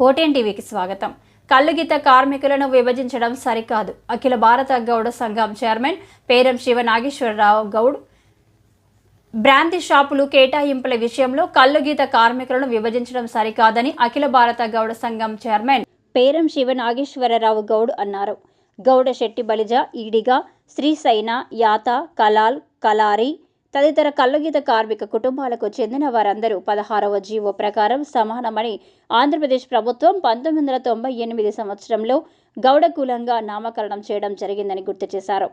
OTN టీవీకి స్వాగతం. కల్లుగీత కార్మికులను విభజించడం సరికాదు. అఖిల భారత గౌడ సంఘం చైర్మన్ పేరం శివ నాగేశ్వరరావు గౌడ్ బ్రాంతి షాపులు కేటాయింపుల విషయంలో కల్లుగీత కార్మికులను విభజించడం సరికాదని అఖిల భారత గౌడ సంఘం చైర్మన్ పేరం శివ నాగేశ్వరరావు గౌడ్ అన్నారు. గౌడ శెట్టి బలిజ, ఈడిగ, శ్రీసైన, యాత, కలాల్, కలారి తదితర కల్లుగీత కార్మిక కుటుంబాలకు చెందిన వారందరూ 16వ జీవో ప్రకారం సమానమని ఆంధ్రప్రదేశ్ ప్రభుత్వం 1998 సంవత్సరంలో గౌడ కులంగా నామకరణం చేయడం జరిగిందని గుర్తు చేశారు.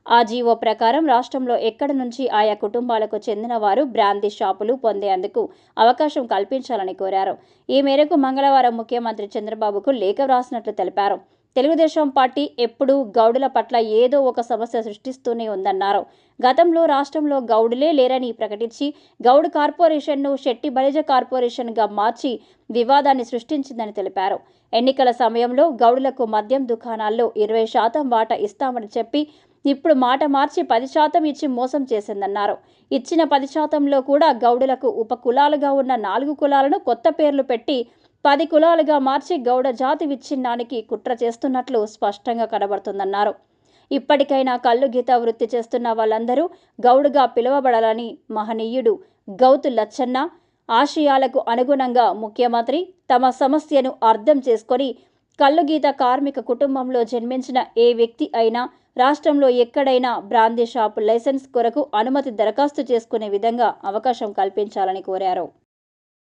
ఆ జీవో ప్రకారం రాష్ట్రంలో ఎక్కడి నుంచి ఆయా కుటుంబాలకు చెందిన వారు బ్రాందీ షాపులు పొందేందుకు అవకాశం కల్పించాలని కోరారు. ఈ మేరకు మంగళవారం ముఖ్యమంత్రి చంద్రబాబుకు లేఖ వ్రాసినట్లు తెలిపారు. తెలుగుదేశం పార్టీ ఎప్పుడూ గౌడుల పట్ల ఏదో ఒక సమస్య సృష్టిస్తూనే ఉందన్నారు. గతంలో రాష్ట్రంలో గౌడులే లేరని ప్రకటించి గౌడ్ కార్పొరేషన్ను శెట్టి బలిజ కార్పొరేషన్గా మార్చి వివాదాన్ని సృష్టించిందని తెలిపారు. ఎన్నికల సమయంలో గౌడులకు మద్యం దుకాణాల్లో 20% వాటా ఇస్తామని చెప్పి ఇప్పుడు మాట మార్చి 10% ఇచ్చి మోసం చేసిందన్నారు. ఇచ్చిన 10%లో కూడా గౌడులకు ఉప కులాలుగా ఉన్న 4 కులాలను కొత్త పేర్లు పెట్టి 10 కులాలుగా మార్చి గౌడ జాతి విచ్ఛిన్నానికి కుట్ర చేస్తున్నట్లు స్పష్టంగా కనబడుతుందన్నారు. ఇప్పటికైనా కల్లుగీత వృత్తి చేస్తున్న వాళ్ళందరూ గౌడుగా పిలువబడాలని మహనీయుడు గౌతు లచ్చన్న ఆశయాలకు అనుగుణంగా ముఖ్యమంత్రి తమ సమస్యను అర్థం చేసుకొని కల్లుగీత కార్మిక కుటుంబంలో జన్మించిన ఏ వ్యక్తి అయినా రాష్ట్రంలో ఎక్కడైనా బ్రాందీ షాపు లైసెన్స్ కొరకు అనుమతి దరఖాస్తు చేసుకునే విధంగా అవకాశం కల్పించాలని కోరారు.